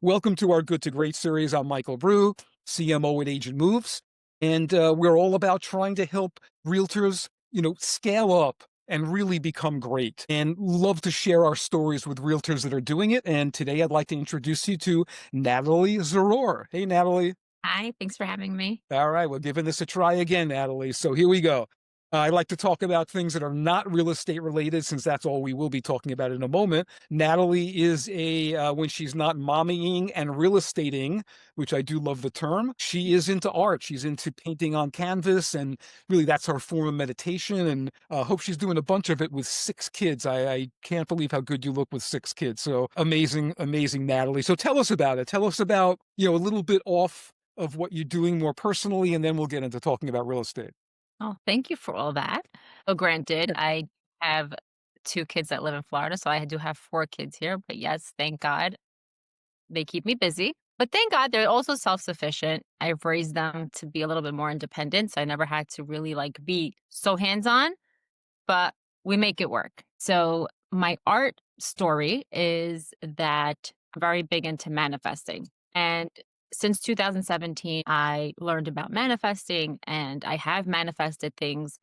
Welcome to our Good to Great series. I'm Michael Brew, CMO at Agent Moves, and we're all about trying to help realtors, scale up and really become great, and love to share our stories with realtors that are doing it. And today I'd like to introduce you to Natalie Zarour. Hey, Natalie. Hi, thanks for having me. All right, we're giving this a try again, Natalie. So here we go. I like to talk about things that are not real estate related, since that's all we will be talking about in a moment. Natalie is when she's not mommying and real estating, which I do love the term, she is into art. She's into painting on canvas, and really that's her form of meditation. And hope she's doing a bunch of it with 6 kids. I can't believe how good you look with 6 kids. So amazing, amazing, Natalie. So tell us about it. Tell us about, a little bit off of what you're doing more personally, and then we'll get into talking about real estate. Oh, thank you for all that. So granted, I have 2 kids that live in Florida, so I do have 4 kids here, but yes, thank God they keep me busy. But thank God they're also self-sufficient. I've raised them to be a little bit more independent, so I never had to really, be so hands-on, but we make it work. So my art story is that I'm very big into manifesting, and since 2017, I learned about manifesting, and I have manifested things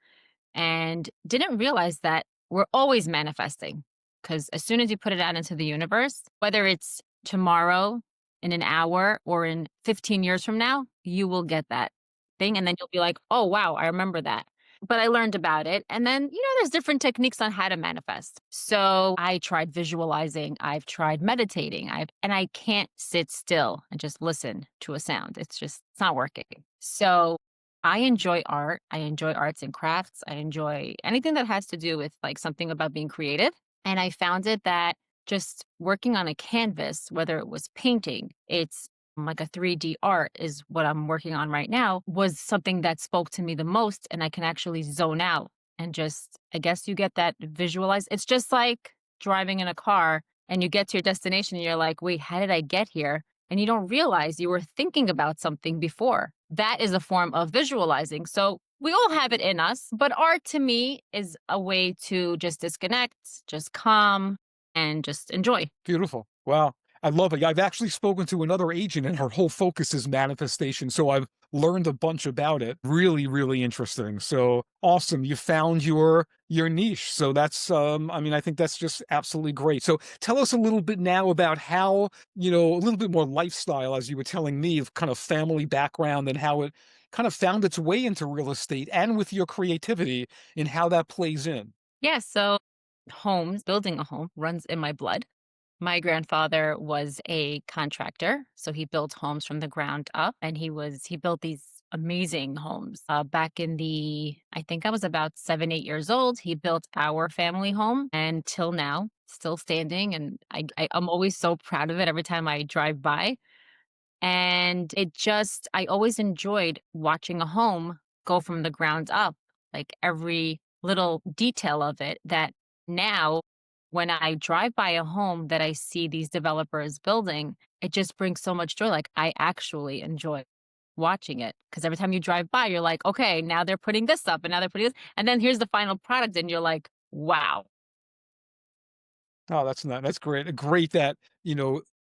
and didn't realize that we're always manifesting. Because as soon as you put it out into the universe, whether it's tomorrow, in an hour, or in 15 years from now, you will get that thing. And then you'll be like, oh, wow, I remember that. But I learned about it. And then, there's different techniques on how to manifest. So I tried visualizing, I've tried meditating, and I can't sit still and just listen to a sound. It's not working. So I enjoy art. I enjoy arts and crafts. I enjoy anything that has to do with something about being creative. And I found it that just working on a canvas, whether it was painting, it's like a 3D art is what I'm working on right now, was something that spoke to me the most. And I can actually zone out and just, I guess you get that visualize. It's just like driving in a car and you get to your destination and you're like, wait, how did I get here? And you don't realize you were thinking about something before. That is a form of visualizing. So we all have it in us, but art to me is a way to just disconnect, just calm, and just enjoy. Beautiful. Wow. I love it. I've actually spoken to another agent, and her whole focus is manifestation. So I've learned a bunch about it. Really, really interesting. So awesome. You found your niche. So that's I think that's just absolutely great. So tell us a little bit now about how, a little bit more lifestyle, as you were telling me, of kind of family background and how it kind of found its way into real estate, and with your creativity and how that plays in. Yeah, so building a home runs in my blood. My grandfather was a contractor, so he built homes from the ground up, and he built these amazing homes. Back in I think I was about 7, 8 years old. He built our family home, and till now, still standing. And I'm always so proud of it every time I drive by. And I always enjoyed watching a home go from the ground up, like every little detail of it. That now, when I drive by a home that I see these developers building, it just brings so much joy. Like, I actually enjoy watching it because every time you drive by, you're like, okay, now they're putting this up and now they're putting this. And then here's the final product. And you're like, wow. Oh, that's great. Great that,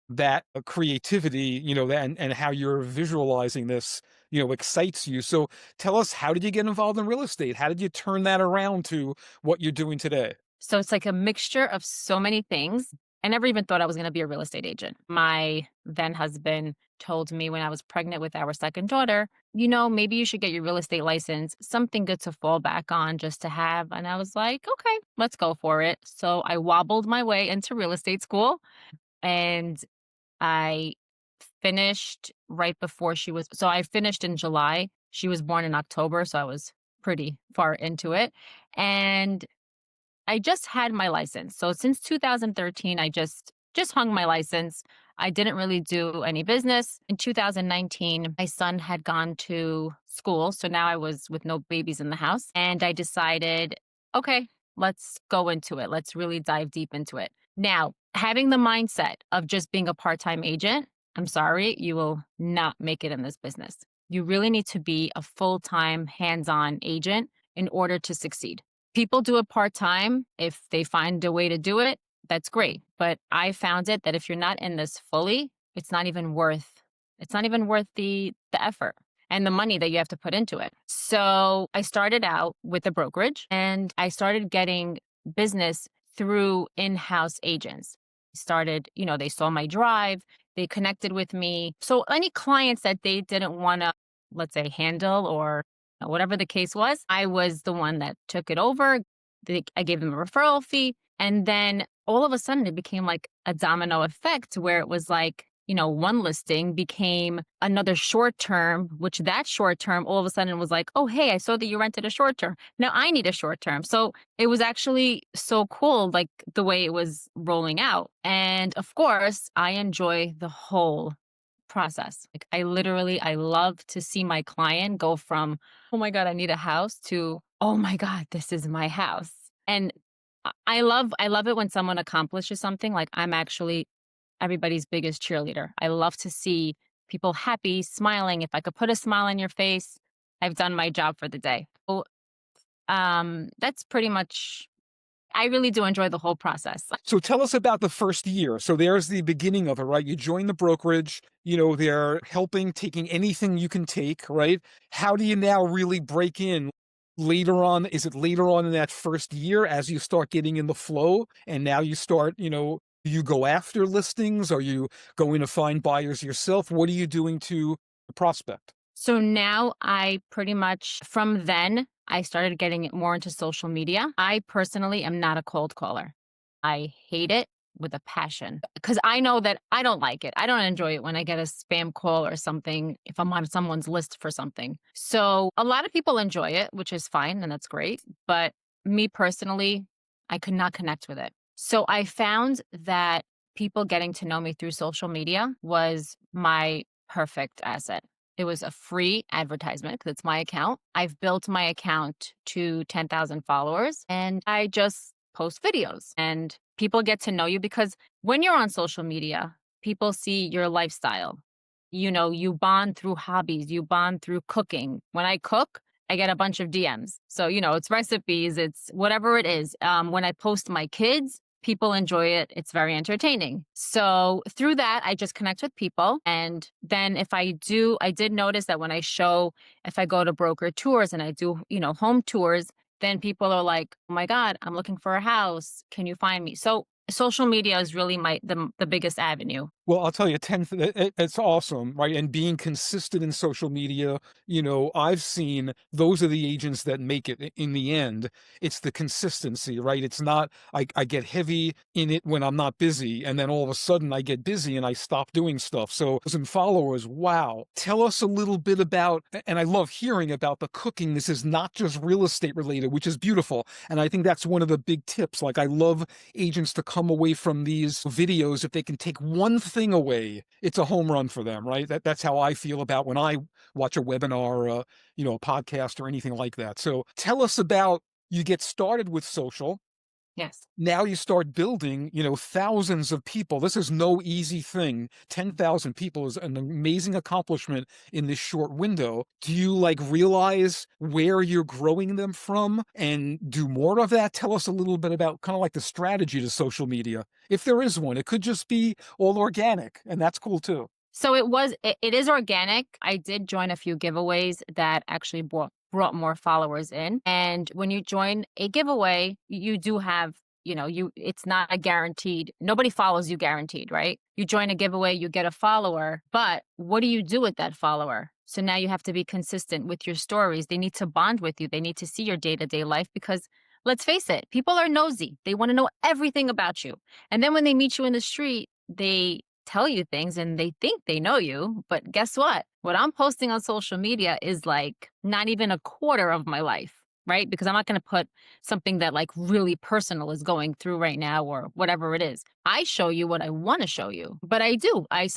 that creativity, and how you're visualizing this, excites you. So tell us, how did you get involved in real estate? How did you turn that around to what you're doing today? So it's like a mixture of so many things. I never even thought I was going to be a real estate agent. My then husband told me when I was pregnant with our second daughter, maybe you should get your real estate license, something good to fall back on just to have. And I was like, okay, let's go for it. So I wobbled my way into real estate school, and I finished right before so I finished in July. She was born in October. So I was pretty far into it. And I just had my license. So since 2013, I just hung my license. I didn't really do any business. In 2019, my son had gone to school, so now I was with no babies in the house, and I decided, okay, let's go into it. Let's really dive deep into it. Now, having the mindset of just being a part-time agent, I'm sorry, you will not make it in this business. You really need to be a full-time hands-on agent in order to succeed. People do it part-time. If they find a way to do it, that's great. But I found it that if you're not in this fully, it's not even worth the effort and the money that you have to put into it. So I started out with a brokerage and I started getting business through in-house agents. Started, they saw my drive, they connected with me. So any clients that they didn't want to, let's say, handle or whatever the case was, I was the one that took it over. I gave them a referral fee. And then all of a sudden it became like a domino effect where it was like, one listing became another short term, which that short term all of a sudden was like, oh, hey, I saw that you rented a short term. Now I need a short term. So it was actually so cool, like the way it was rolling out. And of course, I enjoy the whole process. Like I love to see my client go from, oh my God, I need a house to, oh my God, this is my house. And I love it when someone accomplishes something. Like I'm actually everybody's biggest cheerleader. I love to see people happy, smiling. If I could put a smile on your face, I've done my job for the day. So, that's pretty much I really do enjoy the whole process. So tell us about the first year. So there's the beginning of it, right? You join the brokerage, they're helping, taking anything you can take, right? How do you now really break in later on? Is it later on in that first year as you start getting in the flow and now you start, do you go after listings? Are you going to find buyers yourself? What are you doing to the prospect? So now I pretty much from then I started getting it more into social media. I personally am not a cold caller. I hate it with a passion because I know that I don't like it. I don't enjoy it when I get a spam call or something if I'm on someone's list for something. So a lot of people enjoy it, which is fine and that's great. But me personally, I could not connect with it. So I found that people getting to know me through social media was my perfect asset. It was a free advertisement because it's my account. I've built my account to 10,000 followers and I just post videos and people get to know you because when you're on social media, people see your lifestyle. You bond through hobbies, you bond through cooking. When I cook, I get a bunch of DMs. So, it's recipes, it's whatever it is. When I post my kids, people enjoy it. It's very entertaining. So through that, I just connect with people. And then I did notice that when if I go to broker tours and I do, home tours, then people are like, oh my God, I'm looking for a house. Can you find me? So social media is really the biggest avenue. Well, I'll tell you, it's awesome, right? And being consistent in social media, I've seen those are the agents that make it in the end. It's the consistency, right? It's not, I get heavy in it when I'm not busy, and then all of a sudden I get busy and I stop doing stuff. So, some followers, wow. Tell us a little bit about, and I love hearing about the cooking. This is not just real estate related, which is beautiful. And I think that's one of the big tips. Like, I love agents to come away from these videos if they can take one thing away, it's a home run for them, right? That's how I feel about when I watch a webinar, a podcast or anything like that. So tell us about you get started with social. Yes. Now you start building, thousands of people. This is no easy thing. 10,000 people is an amazing accomplishment in this short window. Do you like realize where you're growing them from and do more of that? Tell us a little bit about kind of like the strategy to social media. If there is one, it could just be all organic, and that's cool too. So it is organic. I did join a few giveaways that actually brought more followers in. And when you join a giveaway, you do have, it's not a guaranteed, nobody follows you guaranteed, right? You join a giveaway, you get a follower, but what do you do with that follower? So now you have to be consistent with your stories. They need to bond with you. They need to see your day-to-day life because let's face it, people are nosy. They want to know everything about you. And then when they meet you in the street, they tell you things and they think they know you. But guess what? What I'm posting on social media is like not even a quarter of my life, right? Because I'm not going to put something that like really personal is going through right now or whatever it is. I show you what I want to show you, but I do. I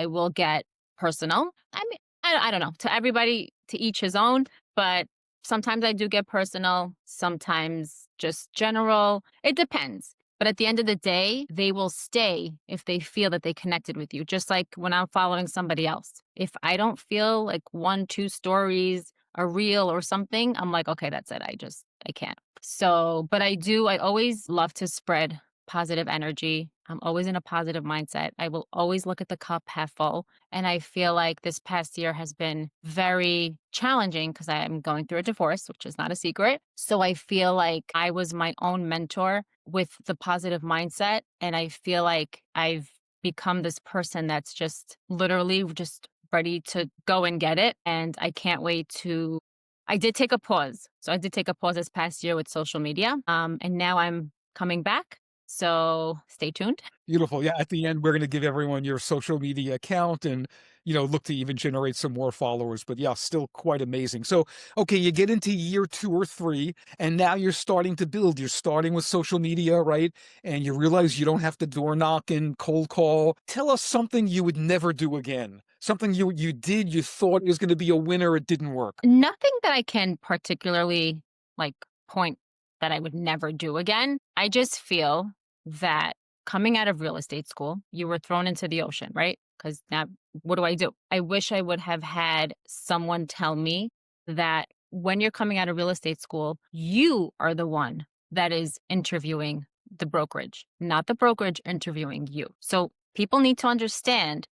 will get personal. I mean, I don't know. To everybody, to each his own. But sometimes I do get personal. Sometimes just general. It depends. But at the end of the day, they will stay if they feel that they connected with you, just like when I'm following somebody else. If I don't feel like one, two stories are real or something, I'm like, okay, that's it. I can't. So, but I always love to spread positive energy. I'm always in a positive mindset. I will always look at the cup half full. And I feel like this past year has been very challenging because I am going through a divorce, which is not a secret. So I feel like I was my own mentor with the positive mindset. And I feel like I've become this person that's just literally just ready to go and get it. And I can't wait to. I did take a pause. So I did take a pause this past year with social media. And now I'm coming back. So stay tuned. Beautiful. Yeah. At the end, we're going to give everyone your social media account and, look to even generate some more followers. But yeah, still quite amazing. So, okay, you get into year 2 or 3, and now you're starting to build. You're starting with social media, right? And you realize you don't have to door knock and cold call. Tell us something you would never do again. Something you did, you thought it was going to be a winner, it didn't work. Nothing that I can particularly like point that I would never do again. I just feel that coming out of real estate school, you were thrown into the ocean, right? Because now what do I do? I wish I would have had someone tell me that when you're coming out of real estate school, you are the one that is interviewing the brokerage, not the brokerage interviewing you. So people need to understand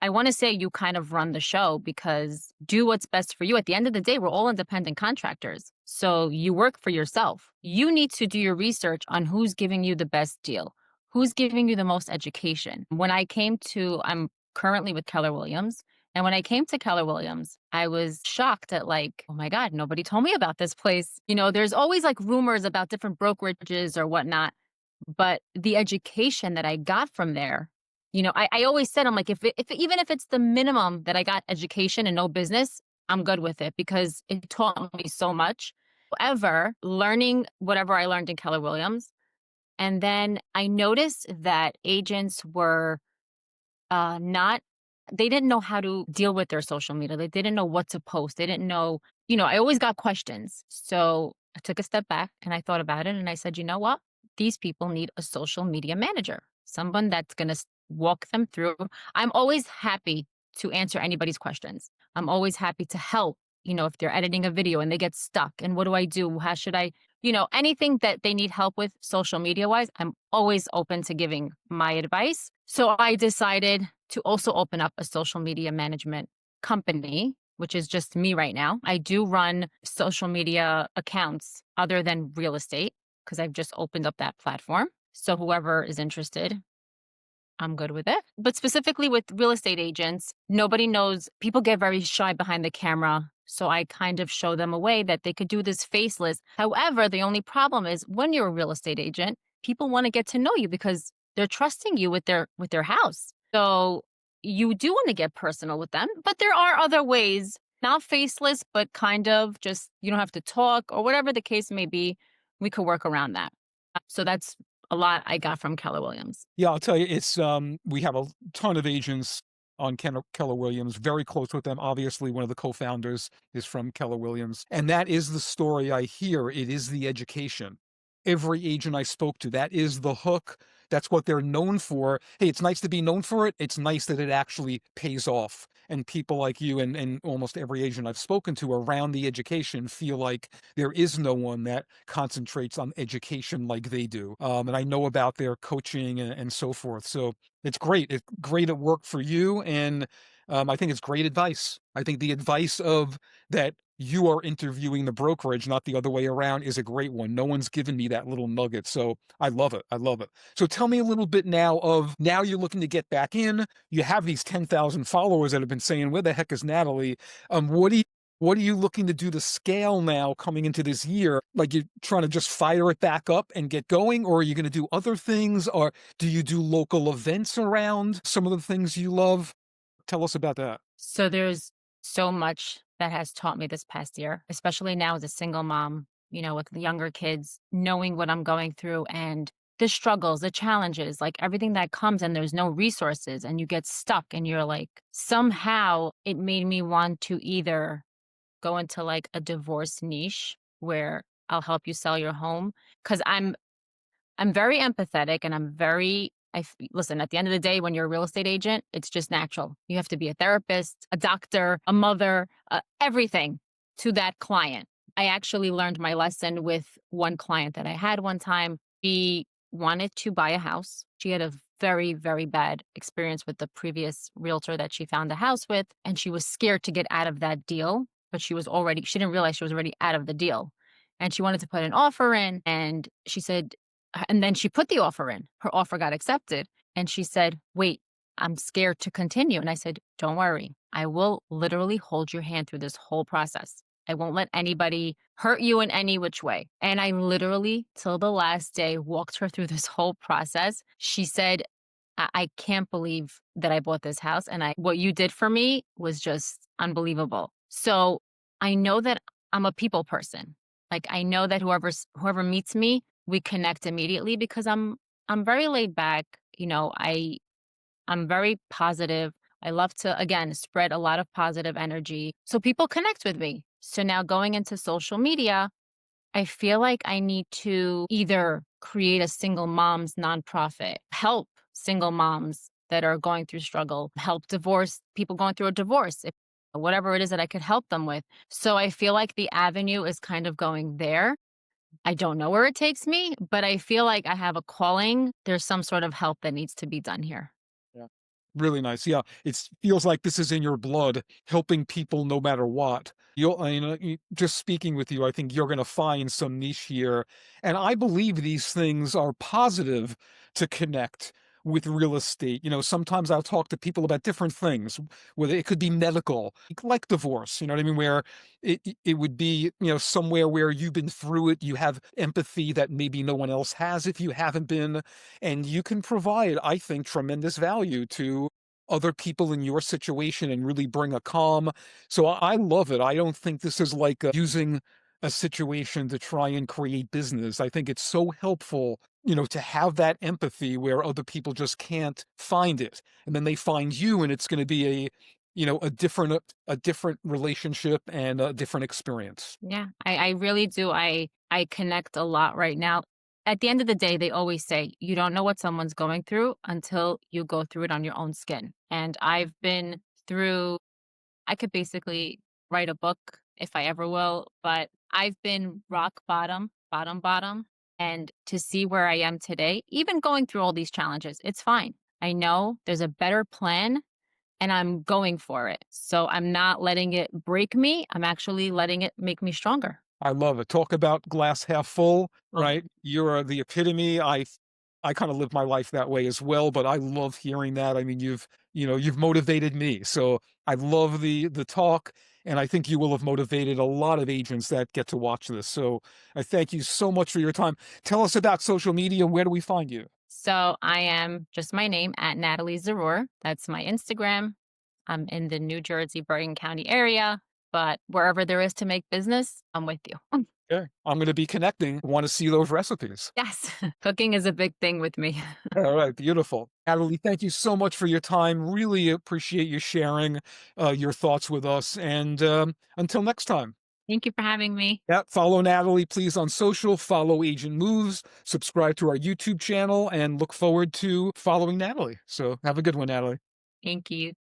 I want to say you kind of run the show because do what's best for you. At the end of the day, we're all independent contractors. So you work for yourself. You need to do your research on who's giving you the best deal, who's giving you the most education. I'm currently with Keller Williams. And when I came to Keller Williams, I was shocked at like, oh my God, nobody told me about this place. There's always like rumors about different brokerages or whatnot. But the education that I got from there, I always said, I'm like, even if it's the minimum that I got education and no business, I'm good with it because it taught me so much. However, learning whatever I learned in Keller Williams, and then I noticed that agents were not they didn't know how to deal with their social media. They didn't know what to post. They didn't know, I always got questions. So I took a step back and I thought about it and I said, you know what? These people need a social media manager, someone that's going to walk them through. I'm always happy to answer anybody's questions. I'm always happy to help, if they're editing a video and they get stuck and what do I do? How should I, anything that they need help with social media wise, I'm always open to giving my advice. So I decided to also open up a social media management company, which is just me right now. I do run social media accounts other than real estate because I've just opened up that platform. So whoever is interested, I'm good with it. But specifically with real estate agents, nobody knows. People get very shy behind the camera. So I kind of show them a way that they could do this faceless. However, the only problem is when you're a real estate agent, people want to get to know you because they're trusting you with their house. So you do want to get personal with them, but there are other ways, not faceless, but kind of just you don't have to talk or whatever the case may be. We could work around that. So that's a lot I got from Keller Williams. Yeah, I'll tell you, it's we have a ton of agents on Keller Williams, very close with them. Obviously, one of the co-founders is from Keller Williams, and that is the story I hear. It is the education. Every agent I spoke to, that is the hook. That's what they're known for. Hey, it's nice to be known for it. It's nice that it actually pays off. And people like you and almost every agent I've spoken to around the education feel like there is no one that concentrates on education like they do. And I know about their coaching and so forth. So it's great. It's great at work for you. And I think it's great advice. I think the advice of that you are interviewing the brokerage, not the other way around, is a great one. No one's given me that little nugget. So I love it. I love it. So tell me a little bit now of now you're looking to get back in. You have these 10,000 followers that have been saying, where the heck is Natalie? What are you looking to do to scale now coming into this year? Like you're trying to just fire it back up and get going, or are you going to do other things? Or do you do local events around some of the things you love? Tell us about that. So there's so much that has taught me this past year, especially now as a single mom, with the younger kids, knowing what I'm going through and the struggles, the challenges, like everything that comes and there's no resources and you get stuck and you're like, somehow it made me want to either go into like a divorce niche where I'll help you sell your home because I'm very empathetic and listen, at the end of the day, when you're a real estate agent, it's just natural. You have to be a therapist, a doctor, a mother, everything to that client. I actually learned my lesson with one client that I had one time. She wanted to buy a house. She had a very, very bad experience with the previous realtor that she found a house with, and she was scared to get out of that deal, but she didn't realize she was already out of the deal. And she wanted to put an offer in, and she said, and then she put the offer in. Her offer got accepted, and she said, "Wait, I'm scared to continue." And I said, "Don't worry. I will literally hold your hand through this whole process. I won't let anybody hurt you in any which way." And I literally, till the last day, walked her through this whole process. She said, I can't believe that I bought this house. And what you did for me was just unbelievable." So I know that I'm a people person. Like I know that whoever meets me, we connect immediately because I'm very laid back. I'm very positive. I love to, again, spread a lot of positive energy. So people connect with me. So now going into social media, I feel like I need to either create a single moms nonprofit, help single moms that are going through struggle, help divorce people going through a divorce, whatever it is that I could help them with. So I feel like the avenue is kind of going there. I don't know where it takes me, but I feel like I have a calling. There's some sort of help that needs to be done here. Yeah. Really nice. Yeah. It feels like this is in your blood, helping people no matter what. Just speaking with you, I think you're going to find some niche here. And I believe these things are positive to connect with real estate. Sometimes I'll talk to people about different things, whether it could be medical, like divorce, you know what I mean? Where it would be, somewhere where you've been through it, you have empathy that maybe no one else has if you haven't been, and you can provide, I think, tremendous value to other people in your situation and really bring a calm. So I love it. I don't think this is like using a situation to try and create business. I think it's so helpful, to have that empathy where other people just can't find it. And then they find you and it's going to be a different relationship and a different experience. Yeah, I really do. I connect a lot right now. At the end of the day, they always say you don't know what someone's going through until you go through it on your own skin. And I've been through, I could basically write a book if I ever will, but I've been rock bottom, bottom, bottom. And to see where I am today, even going through all these challenges, it's fine. I know there's a better plan and I'm going for it. So I'm not letting it break me. I'm actually letting it make me stronger. I love it. Talk about glass half full, Oh, right? You're the epitome. I kind of live my life that way as well, but I love hearing that. I mean, you've motivated me. So I love the talk, and I think you will have motivated a lot of agents that get to watch this. So I thank you so much for your time. Tell us about social media. Where do we find you? so I am just my name at Natalie Zarour. That's my Instagram. I'm in the New Jersey, Bergen County area, but wherever there is to make business, I'm with you. Okay. I'm going to be connecting. Want to see those recipes. Yes, cooking is a big thing with me. All right, beautiful. Natalie, thank you so much for your time. Really appreciate you sharing your thoughts with us. And until next time. Thank you for having me. Yeah, follow Natalie, please, on social, follow Agent Moves, subscribe to our YouTube channel, and look forward to following Natalie. So have a good one, Natalie. Thank you.